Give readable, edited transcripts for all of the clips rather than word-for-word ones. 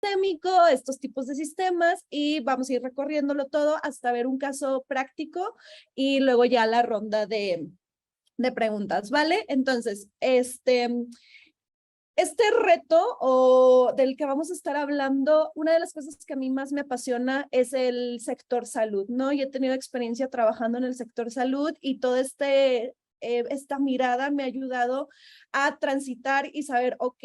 sistémico, estos tipos de sistemas, y vamos a ir recorriéndolo todo hasta ver un caso práctico y luego ya la ronda de preguntas, ¿vale? Entonces, este reto o del que vamos a estar hablando, una de las cosas que a mí más me apasiona es el sector salud, ¿no? Y he tenido experiencia trabajando en el sector salud y todo esta mirada me ha ayudado a transitar y saber, ok,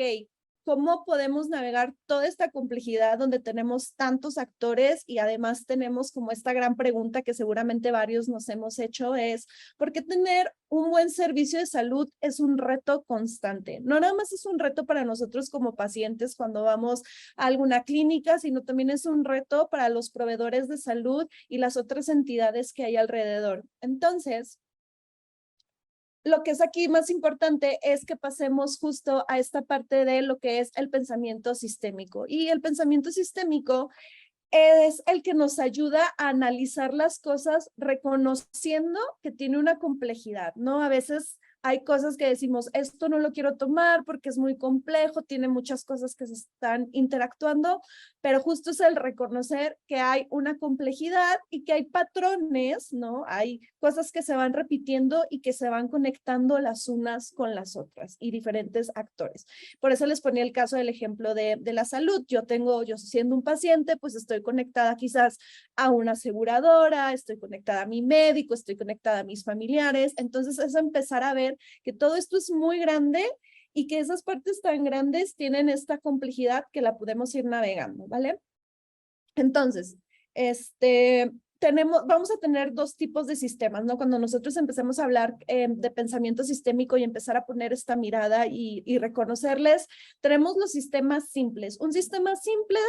¿cómo podemos navegar toda esta complejidad donde tenemos tantos actores y además tenemos como esta gran pregunta que seguramente varios nos hemos hecho es, ¿por qué tener un buen servicio de salud es un reto constante? No nada más es un reto para nosotros como pacientes cuando vamos a alguna clínica, sino también es un reto para los proveedores de salud y las otras entidades que hay alrededor. Entonces, lo que es aquí más importante es que pasemos justo a esta parte de lo que es el pensamiento sistémico. Y el pensamiento sistémico es el que nos ayuda a analizar las cosas reconociendo que tiene una complejidad, ¿no? A veces hay cosas que decimos, esto no lo quiero tomar porque es muy complejo, tiene muchas cosas que se están interactuando, pero justo es el reconocer que hay una complejidad y que hay patrones, ¿no? Hay cosas que se van repitiendo y que se van conectando las unas con las otras y diferentes actores. Por eso les ponía el caso del ejemplo de la salud. Yo siendo un paciente, pues estoy conectada quizás a una aseguradora, estoy conectada a mi médico, estoy conectada a mis familiares. Entonces es empezar a ver que todo esto es muy grande y que esas partes tan grandes tienen esta complejidad que la podemos ir navegando, ¿vale? Entonces, vamos a tener dos tipos de sistemas, ¿no? Cuando nosotros empecemos a hablar de pensamiento sistémico y empezar a poner esta mirada y reconocerles, tenemos los sistemas simples. Un sistema simple,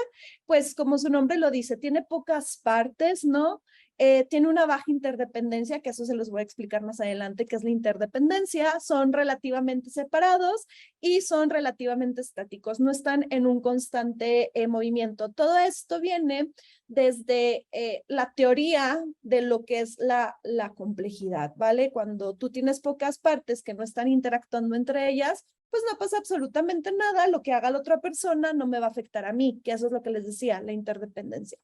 pues como su nombre lo dice, tiene pocas partes, ¿no? Tiene una baja interdependencia, que eso se los voy a explicar más adelante, que es la interdependencia. Son relativamente separados y son relativamente estáticos, no están en un constante movimiento. Todo esto viene desde la teoría de lo que es la complejidad, ¿vale? Cuando tú tienes pocas partes que no están interactuando entre ellas, pues no pasa absolutamente nada, lo que haga la otra persona no me va a afectar a mí, que eso es lo que les decía, la interdependencia.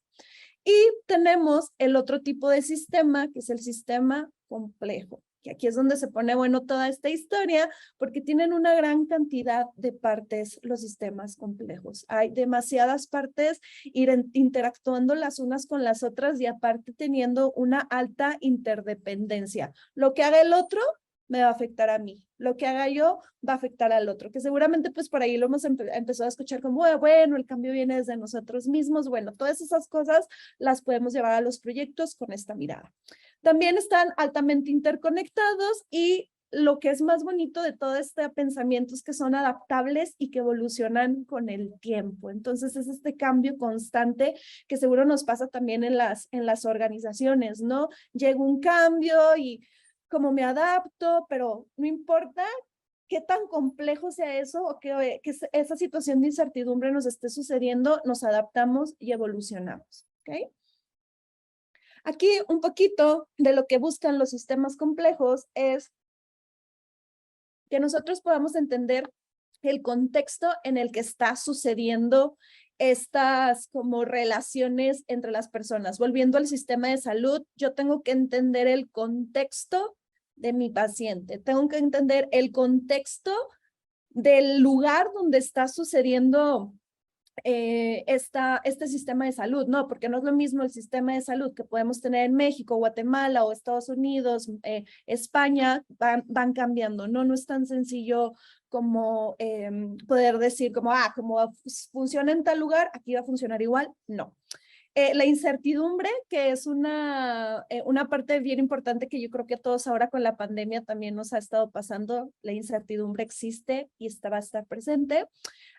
Y tenemos el otro tipo de sistema, que es el sistema complejo, que aquí es donde se pone bueno toda esta historia, porque tienen una gran cantidad de partes los sistemas complejos. Hay demasiadas partes interactuando las unas con las otras y aparte teniendo una alta interdependencia. Lo que haga el otro me va a afectar a mí. Lo que haga yo va a afectar al otro, que seguramente pues por ahí lo hemos empezado a escuchar como, bueno, el cambio viene desde nosotros mismos. Bueno, todas esas cosas las podemos llevar a los proyectos con esta mirada. También están altamente interconectados y lo que es más bonito de todo este pensamiento es que son adaptables y que evolucionan con el tiempo. Entonces es este cambio constante que seguro nos pasa también en las organizaciones, ¿no? Llega un cambio y cómo me adapto, pero no importa qué tan complejo sea eso o que esa situación de incertidumbre nos esté sucediendo, nos adaptamos y evolucionamos, ¿ok? Aquí un poquito de lo que buscan los sistemas complejos es que nosotros podamos entender el contexto en el que está sucediendo estas como relaciones entre las personas. Volviendo al sistema de salud, yo tengo que entender el contexto de mi paciente, tengo que entender el contexto del lugar donde está sucediendo este sistema de salud, ¿no? Porque no es lo mismo el sistema de salud que podemos tener en México, Guatemala o Estados Unidos, España, van cambiando, ¿no? No es tan sencillo como poder decir como, como funciona en tal lugar, aquí va a funcionar igual, no. La incertidumbre, que es una parte bien importante que yo creo que a todos ahora con la pandemia también nos ha estado pasando, la incertidumbre existe y va a estar presente.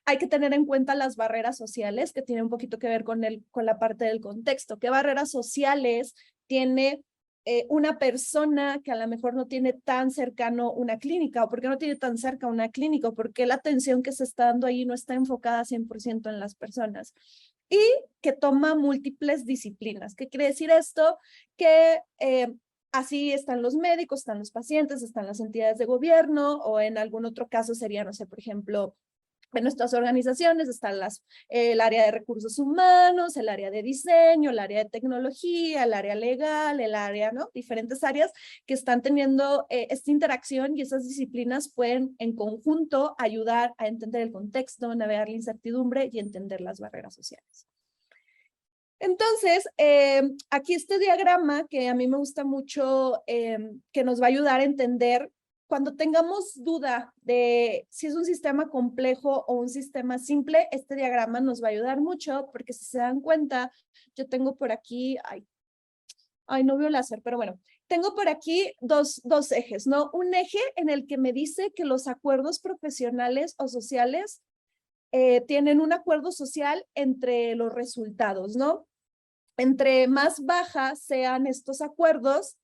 Hay que tener en cuenta las barreras sociales, que tiene un poquito que ver con la parte del contexto. ¿Qué barreras sociales tiene una persona que a lo mejor no tiene tan cercano una clínica? ¿O por qué no tiene tan cerca una clínica? ¿Por qué la atención que se está dando ahí no está enfocada 100% en las personas? Y que toma múltiples disciplinas. ¿Qué quiere decir esto? Que así están los médicos, están los pacientes, están las entidades de gobierno o en algún otro caso sería, no sé, por ejemplo, En nuestras organizaciones están el área de recursos humanos, el área de diseño, el área de tecnología, el área legal, el área, ¿no? Diferentes áreas que están teniendo esta interacción y esas disciplinas pueden en conjunto ayudar a entender el contexto, navegar la incertidumbre y entender las barreras sociales. Entonces, aquí este diagrama que a mí me gusta mucho, que nos va a ayudar a entender cuando tengamos duda de si es un sistema complejo o un sistema simple, este diagrama nos va a ayudar mucho porque si se dan cuenta, yo tengo por aquí, no veo láser, pero bueno, tengo por aquí dos ejes, ¿no? Un eje en el que me dice que los acuerdos profesionales o sociales tienen un acuerdo social entre los resultados, ¿no? Entre más bajas sean estos acuerdos,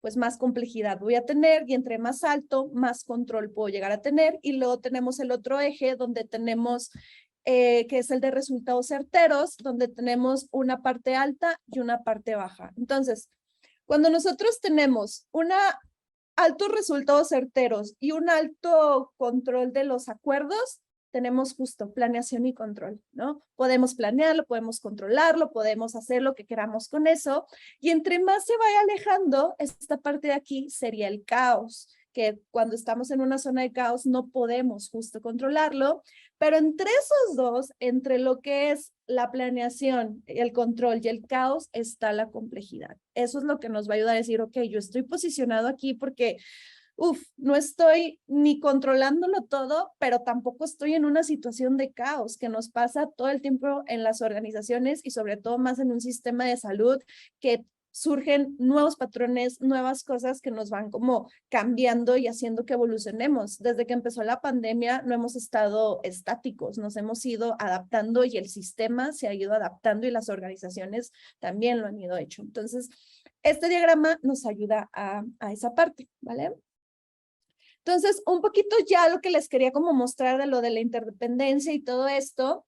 pues más complejidad voy a tener y entre más alto, más control puedo llegar a tener. Y luego tenemos el otro eje donde tenemos, que es el de resultados certeros, donde tenemos una parte alta y una parte baja. Entonces, cuando nosotros tenemos altos resultados certeros y un alto control de los acuerdos, tenemos justo planeación y control, ¿no? Podemos planearlo, podemos controlarlo, podemos hacer lo que queramos con eso. Y entre más se vaya alejando, esta parte de aquí sería el caos, que cuando estamos en una zona de caos no podemos justo controlarlo. Pero entre esos dos, entre lo que es la planeación, el control y el caos, está la complejidad. Eso es lo que nos va a ayudar a decir, ok, yo estoy posicionado aquí porque no estoy ni controlándolo todo, pero tampoco estoy en una situación de caos que nos pasa todo el tiempo en las organizaciones y sobre todo más en un sistema de salud que surgen nuevos patrones, nuevas cosas que nos van como cambiando y haciendo que evolucionemos. Desde que empezó la pandemia no hemos estado estáticos, nos hemos ido adaptando y el sistema se ha ido adaptando y las organizaciones también lo han ido hecho. Entonces, este diagrama nos ayuda a esa parte, ¿vale? Entonces, un poquito ya lo que les quería como mostrar de lo de la interdependencia y todo esto,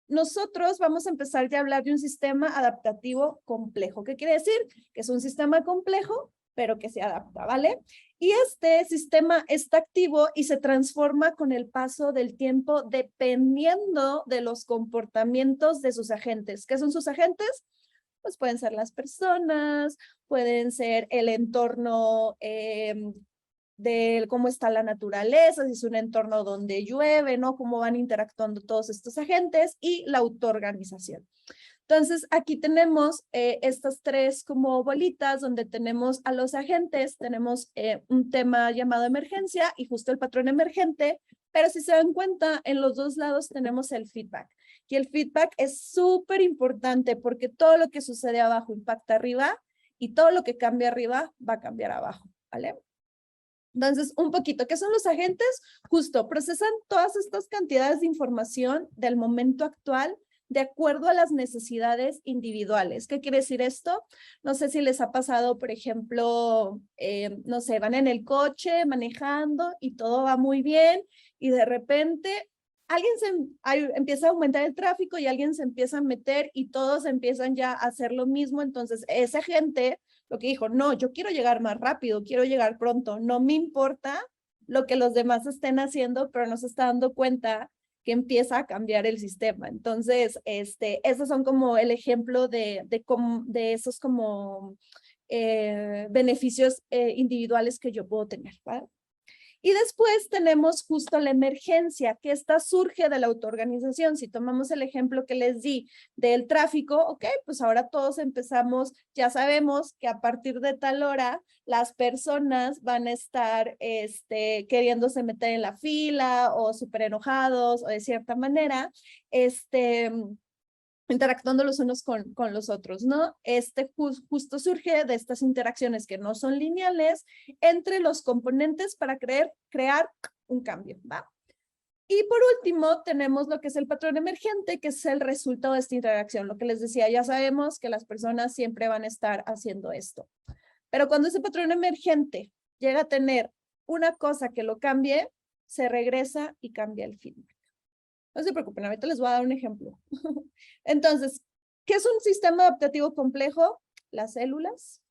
nosotros vamos a empezar ya a hablar de un sistema adaptativo complejo. ¿Qué quiere decir? Que es un sistema complejo, pero que se adapta, ¿vale? Y este sistema está activo y se transforma con el paso del tiempo dependiendo de los comportamientos de sus agentes. ¿Qué son sus agentes? Pues pueden ser las personas, pueden ser el entorno de cómo está la naturaleza, si es un entorno donde llueve, ¿no? Cómo van interactuando todos estos agentes y la autoorganización. Entonces, aquí tenemos estas tres como bolitas donde tenemos a los agentes, tenemos un tema llamado emergencia y justo el patrón emergente, pero si se dan cuenta, en los dos lados tenemos el feedback. Y el feedback es súper importante porque todo lo que sucede abajo impacta arriba y todo lo que cambia arriba va a cambiar abajo, ¿vale? Entonces, un poquito, ¿qué son los agentes? Justo, procesan todas estas cantidades de información del momento actual de acuerdo a las necesidades individuales. ¿Qué quiere decir esto? No sé si les ha pasado, por ejemplo, no sé, van en el coche manejando y todo va muy bien y de repente empieza a aumentar el tráfico y alguien se empieza a meter y todos empiezan ya a hacer lo mismo. Entonces, esa gente lo que dijo, no, yo quiero llegar más rápido, quiero llegar pronto, no me importa lo que los demás estén haciendo, pero no se está dando cuenta que empieza a cambiar el sistema. Entonces, esos son como el ejemplo de esos como beneficios individuales que yo puedo tener, ¿vale? Y después tenemos justo la emergencia, que esta surge de la autoorganización. Si tomamos el ejemplo que les di del tráfico, ok, pues ahora todos empezamos, ya sabemos que a partir de tal hora las personas van a estar queriéndose meter en la fila o súper enojados o de cierta manera, interactuando los unos con los otros, ¿no? Justo surge de estas interacciones que no son lineales entre los componentes para crear un cambio, ¿va? Y por último, tenemos lo que es el patrón emergente, que es el resultado de esta interacción. Lo que les decía, ya sabemos que las personas siempre van a estar haciendo esto. Pero cuando ese patrón emergente llega a tener una cosa que lo cambie, se regresa y cambia el feedback. No se preocupen, ahorita les voy a dar un ejemplo. Entonces, ¿qué es un sistema adaptativo complejo? Las células.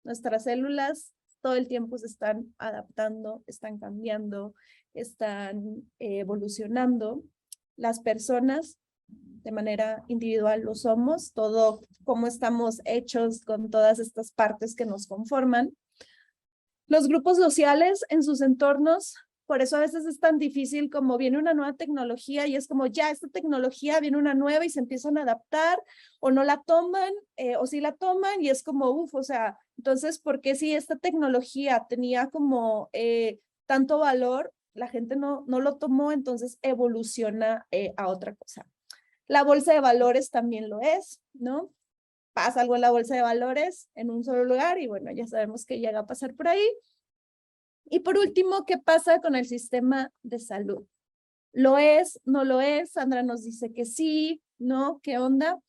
Nuestras células todo el tiempo se están adaptando, están cambiando, están evolucionando. Las personas de manera individual lo somos, todo cómo estamos hechos con todas estas partes que nos conforman. Los grupos sociales en sus entornos, por eso a veces es tan difícil como viene una nueva tecnología y es como ya esta tecnología viene una nueva y se empiezan a adaptar o no la toman o sí la toman y es como o sea, entonces, ¿por qué si esta tecnología tenía como tanto valor, la gente no lo tomó, entonces evoluciona a otra cosa? La bolsa de valores también lo es, ¿no? Pasa algo en la bolsa de valores en un solo lugar y bueno, ya sabemos que llega a pasar por ahí. Y por último, ¿qué pasa con el sistema de salud? ¿Lo es? ¿No lo es? Sandra nos dice que sí, ¿no? ¿Qué onda?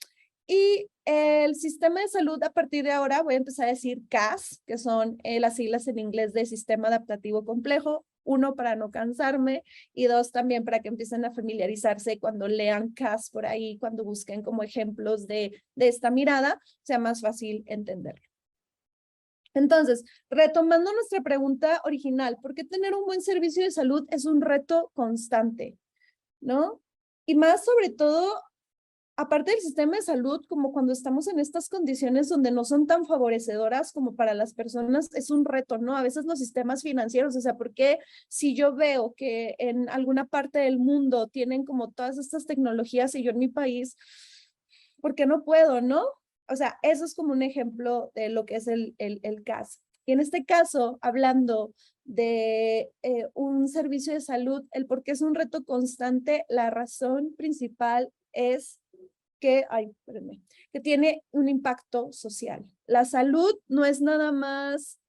Y el sistema de salud, a partir de ahora, voy a empezar a decir CAS, que son las siglas en inglés de Sistema Adaptativo Complejo. Uno, para no cansarme, y dos, también para que empiecen a familiarizarse cuando lean CAS por ahí, cuando busquen como ejemplos de esta mirada, sea más fácil entenderlo. Entonces, retomando nuestra pregunta original, ¿por qué tener un buen servicio de salud es un reto constante? ¿No? Y más sobre todo, aparte del sistema de salud, como cuando estamos en estas condiciones donde no son tan favorecedoras como para las personas, es un reto, ¿no? A veces los sistemas financieros, o sea, ¿por qué si yo veo que en alguna parte del mundo tienen como todas estas tecnologías y yo en mi país, ¿por qué no puedo, no? O sea, eso es como un ejemplo de lo que es el caso. Y en este caso, hablando de un servicio de salud, el por qué es un reto constante, la razón principal es que tiene un impacto social. La salud no es nada más,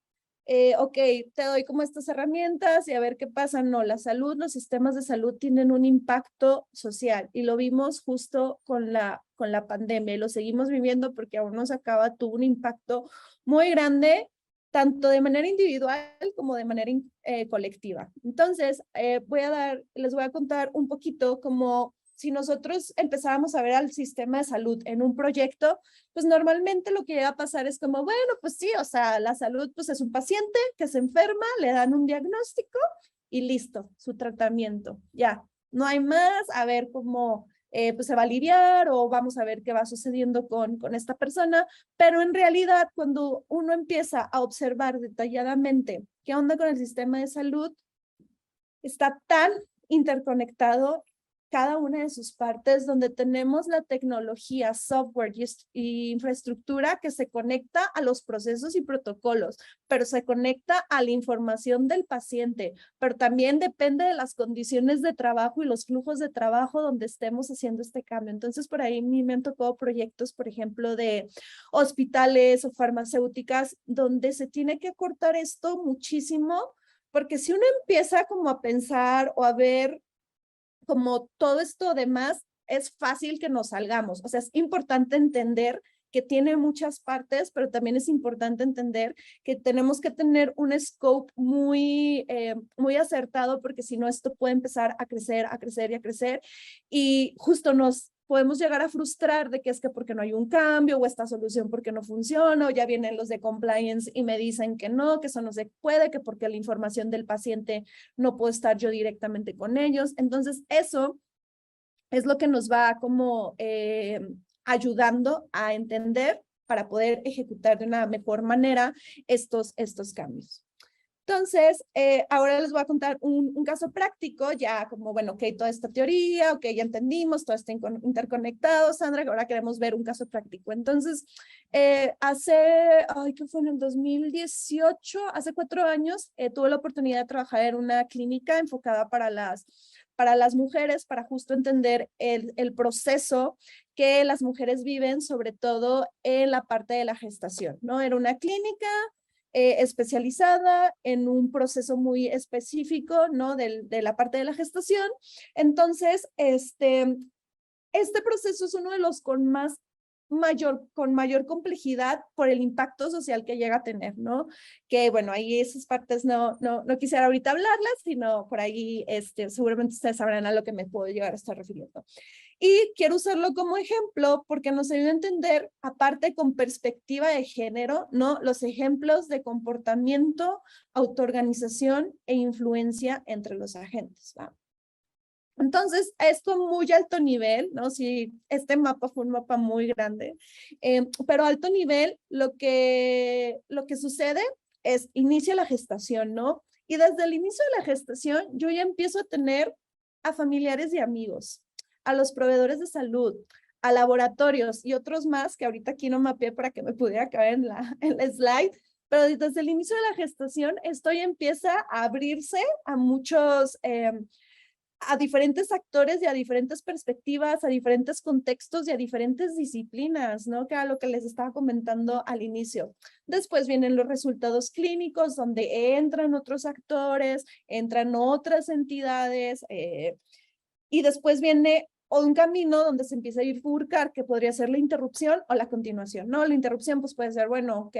ok, te doy como estas herramientas y a ver qué pasa. No, la salud, los sistemas de salud tienen un impacto social y lo vimos justo con la pandemia y lo seguimos viviendo porque aún no se acaba, tuvo un impacto muy grande tanto de manera individual como de manera colectiva. Entonces, les voy a contar un poquito como si nosotros empezábamos a ver al sistema de salud en un proyecto, pues normalmente lo que llega a pasar es como, bueno, pues sí, o sea, la salud pues es un paciente que se enferma, le dan un diagnóstico y listo, su tratamiento, ya, no hay más, a ver cómo pues se va a aliviar o vamos a ver qué va sucediendo con esta persona, pero en realidad cuando uno empieza a observar detalladamente qué onda con el sistema de salud, está tan interconectado cada una de sus partes, donde tenemos la tecnología, software y infraestructura que se conecta a los procesos y protocolos, pero se conecta a la información del paciente, pero también depende de las condiciones de trabajo y los flujos de trabajo donde estemos haciendo este cambio. Entonces, por ahí me han tocado proyectos, por ejemplo, de hospitales o farmacéuticas, donde se tiene que acortar esto muchísimo, porque si uno empieza como a pensar o a ver como todo esto demás, es fácil que nos salgamos. O sea, es importante entender que tiene muchas partes, pero también es importante entender que tenemos que tener un scope muy acertado, porque si no, esto puede empezar a crecer, a crecer y a crecer. Y justo nos podemos llegar a frustrar de que es que porque no hay un cambio o esta solución porque no funciona o ya vienen los de compliance y me dicen que no, que eso no se puede, que porque la información del paciente no puedo estar yo directamente con ellos. Entonces, eso es lo que nos va como ayudando a entender para poder ejecutar de una mejor manera estos cambios. Entonces, ahora les voy a contar un caso práctico, ya como, bueno, ok, toda esta teoría, ok, ya entendimos, todo está interconectado, Sandra, ahora queremos ver un caso práctico. Entonces, ¿qué fue en el 2018? Hace 4 años, tuve la oportunidad de trabajar en una clínica enfocada para las mujeres, para justo entender el proceso que las mujeres viven, sobre todo en la parte de la gestación, ¿no? Era una clínica especializada en un proceso muy específico, ¿no? De la parte de la gestación. Entonces, este proceso es uno de los con más con mayor complejidad por el impacto social que llega a tener, ¿no? Que bueno, ahí esas partes no quisiera ahorita hablarlas, sino por ahí seguramente ustedes sabrán a lo que me puedo llegar a estar refiriendo. Y quiero usarlo como ejemplo porque nos ayuda a entender, aparte con perspectiva de género, ¿no? Los ejemplos de comportamiento, autoorganización e influencia entre los agentes, ¿va? Entonces, esto a muy alto nivel, ¿no? Sí, este mapa fue un mapa muy grande, pero a alto nivel lo que sucede es inicia la gestación, ¿no? Y desde el inicio de la gestación yo ya empiezo a tener a familiares y amigos, a los proveedores de salud, a laboratorios y otros más que ahorita aquí no mapeé para que me pudiera caber en la slide, pero desde el inicio de la gestación esto ya empieza a abrirse a muchos a diferentes actores y a diferentes perspectivas, a diferentes contextos y a diferentes disciplinas, ¿no? Que era lo que les estaba comentando al inicio. Después vienen los resultados clínicos, donde entran otros actores, entran otras entidades, y después viene un camino donde se empieza a bifurcar, que podría ser la interrupción o la continuación, ¿no? La interrupción pues puede ser, bueno, ok,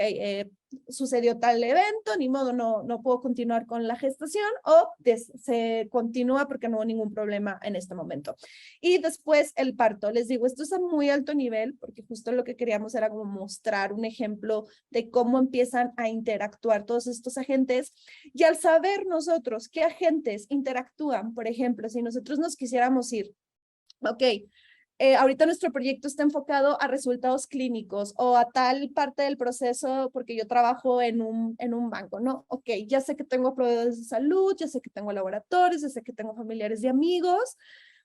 sucedió tal evento, ni modo, no puedo continuar con la gestación, o se continúa porque no hubo ningún problema en este momento. Y después el parto, les digo, esto es a muy alto nivel, porque justo lo que queríamos era como mostrar un ejemplo de cómo empiezan a interactuar todos estos agentes, y al saber nosotros qué agentes interactúan, por ejemplo, si nosotros nos quisiéramos ir, ok, ahorita nuestro proyecto está enfocado a resultados clínicos o a tal parte del proceso porque yo trabajo en un banco, ¿no? Ok, ya sé que tengo proveedores de salud, ya sé que tengo laboratorios, ya sé que tengo familiares y amigos.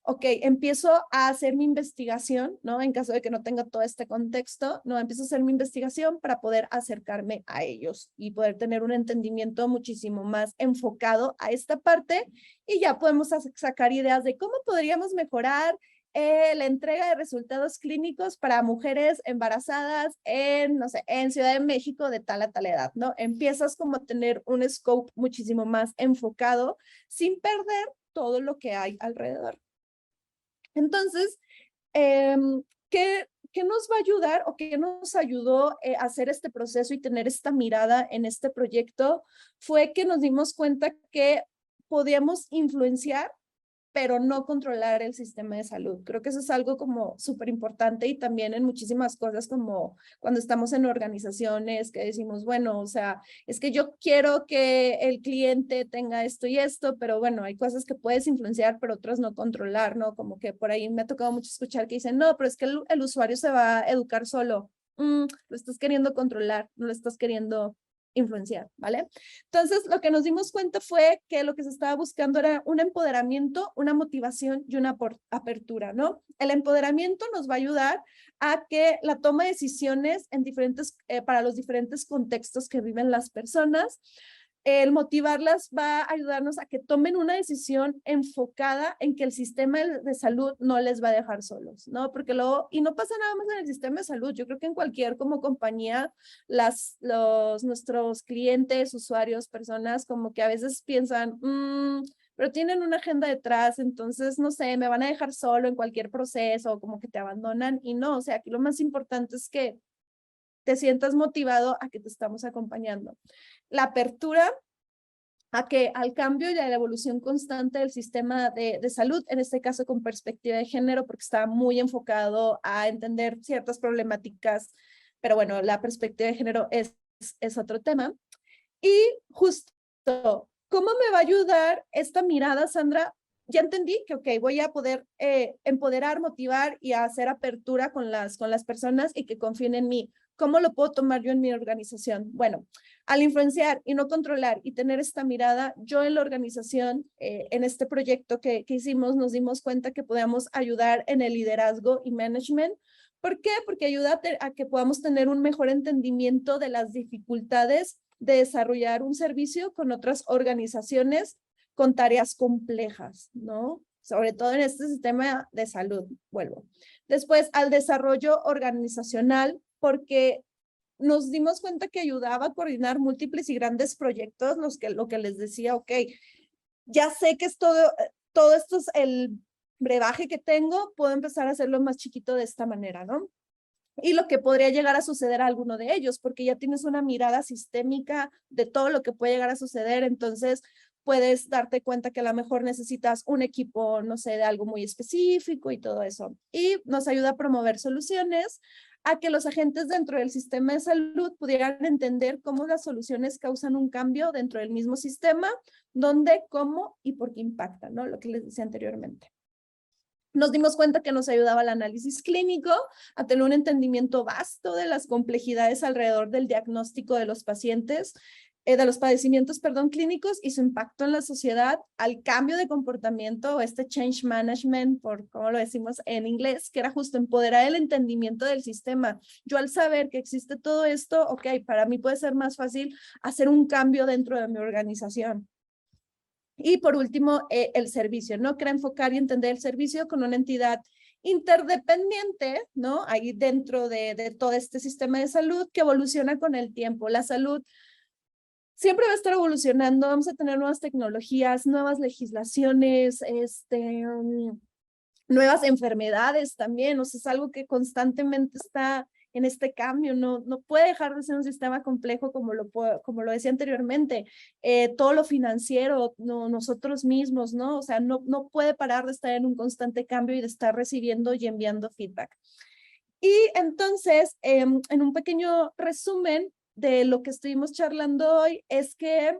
Ok, empiezo a hacer mi investigación, ¿no? En caso de que no tenga todo este contexto, ¿no? Empiezo a hacer mi investigación para poder acercarme a ellos y poder tener un entendimiento muchísimo más enfocado a esta parte, y ya podemos sacar ideas de cómo podríamos mejorar la entrega de resultados clínicos para mujeres embarazadas en, no sé, en Ciudad de México de tal a tal edad, ¿no? Empiezas como a tener un scope muchísimo más enfocado sin perder todo lo que hay alrededor. Entonces, eh, ¿qué nos va a ayudar o qué nos ayudó a hacer este proceso y tener esta mirada en este proyecto? Fue que nos dimos cuenta que podíamos influenciar, pero no controlar el sistema de salud. Creo que eso es algo como súper importante, y también en muchísimas cosas como cuando estamos en organizaciones que decimos, bueno, o sea, es que yo quiero que el cliente tenga esto y esto, pero bueno, hay cosas que puedes influenciar, pero otras no controlar, ¿no? Como que por ahí me ha tocado mucho escuchar que dicen, no, pero es que el usuario se va a educar solo. Lo estás queriendo controlar, no lo estás queriendo influenciar, ¿vale? Entonces, lo que nos dimos cuenta fue que lo que se estaba buscando era un empoderamiento, una motivación y una apertura, ¿no? El empoderamiento nos va a ayudar a que la toma de decisiones en para los diferentes contextos que viven las personas, el motivarlas va a ayudarnos a que tomen una decisión enfocada en que el sistema de salud no les va a dejar solos, ¿no? Porque luego, y no pasa nada más en el sistema de salud, yo creo que en cualquier como compañía, nuestros clientes, usuarios, personas, como que a veces piensan, pero tienen una agenda detrás, entonces, no sé, me van a dejar solo en cualquier proceso, o como que te abandonan, y no, o sea, aquí lo más importante es que te sientas motivado a que te estamos acompañando. La apertura al cambio y a la evolución constante del sistema de salud, en este caso con perspectiva de género, porque está muy enfocado a entender ciertas problemáticas, pero bueno, la perspectiva de género es otro tema. Y justo, ¿cómo me va a ayudar esta mirada, Sandra? Ya entendí que, ok, voy a poder empoderar, motivar y hacer apertura con las personas y que confíen en mí. ¿Cómo lo puedo tomar yo en mi organización? Bueno, al influenciar y no controlar y tener esta mirada, yo en la organización, en este proyecto que hicimos, nos dimos cuenta que podíamos ayudar en el liderazgo y management. ¿Por qué? Porque ayuda a que podamos tener un mejor entendimiento de las dificultades de desarrollar un servicio con otras organizaciones con tareas complejas, ¿no? Sobre todo en este sistema de salud, vuelvo. Después, al desarrollo organizacional, porque nos dimos cuenta que ayudaba a coordinar múltiples y grandes proyectos, lo que les decía, ok, ya sé que es todo esto es el brebaje que tengo, puedo empezar a hacerlo más chiquito de esta manera, ¿no? y lo que podría llegar a suceder a alguno de ellos, porque ya tienes una mirada sistémica de todo lo que puede llegar a suceder. Entonces puedes darte cuenta que a lo mejor necesitas un equipo, no sé, de algo muy específico y todo eso. Y nos ayuda a promover soluciones, a que los agentes dentro del sistema de salud pudieran entender cómo las soluciones causan un cambio dentro del mismo sistema, dónde, cómo y por qué impactan, ¿no? Lo que les decía anteriormente. Nos dimos cuenta que nos ayudaba el análisis clínico a tener un entendimiento vasto de las complejidades alrededor del diagnóstico de los pacientes, de los padecimientos, perdón, clínicos y su impacto en la sociedad, al cambio de comportamiento, este change management, por como lo decimos en inglés, que era justo empoderar el entendimiento del sistema. Yo al saber que existe todo esto, ok, para mí puede ser más fácil hacer un cambio dentro de mi organización. Y por último, el servicio, ¿no? Que era enfocar y entender el servicio con una entidad interdependiente, ¿no? Ahí dentro de todo este sistema de salud que evoluciona con el tiempo. La salud siempre va a estar evolucionando, vamos a tener nuevas tecnologías, nuevas legislaciones, nuevas enfermedades también, o sea, es algo que constantemente está en este cambio, no puede dejar de ser un sistema complejo como lo decía anteriormente, todo lo financiero, nosotros mismos, ¿no? O sea, no puede parar de estar en un constante cambio y de estar recibiendo y enviando feedback. Y entonces, en un pequeño resumen de lo que estuvimos charlando hoy, es que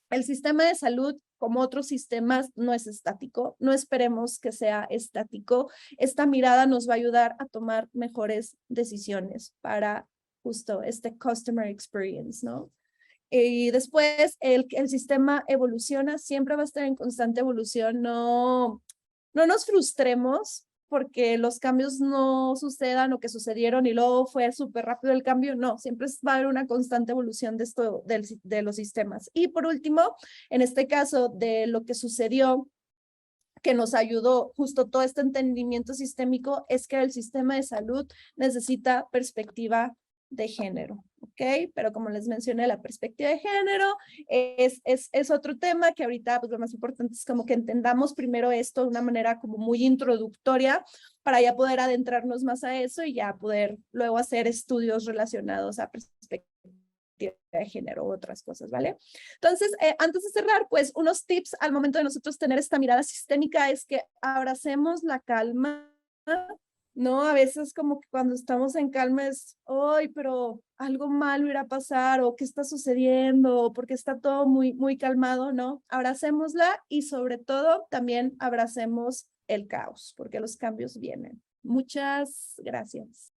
el sistema de salud, como otros sistemas, no es estático. No esperemos que sea estático. Esta mirada nos va a ayudar a tomar mejores decisiones para justo este customer experience, ¿no? Y después el sistema evoluciona, siempre va a estar en constante evolución. No nos frustremos porque los cambios no sucedan o que sucedieron y luego fue súper rápido el cambio. No, siempre va a haber una constante evolución de esto, de los sistemas. Y por último, en este caso de lo que sucedió, que nos ayudó justo todo este entendimiento sistémico, es que el sistema de salud necesita perspectiva de género, ¿ok? Pero como les mencioné, la perspectiva de género es otro tema que ahorita pues lo más importante es como que entendamos primero esto de una manera como muy introductoria para ya poder adentrarnos más a eso y ya poder luego hacer estudios relacionados a perspectiva de género u otras cosas, ¿vale? Entonces, antes de cerrar, pues unos tips al momento de nosotros tener esta mirada sistémica es que abracemos la calma, ¿no? A veces como que cuando estamos en calma es, ¡ay, pero algo malo irá a pasar! O ¿qué está sucediendo? O porque está todo muy calmado, ¿no? Abracémosla y sobre todo también abracemos el caos, porque los cambios vienen. Muchas gracias.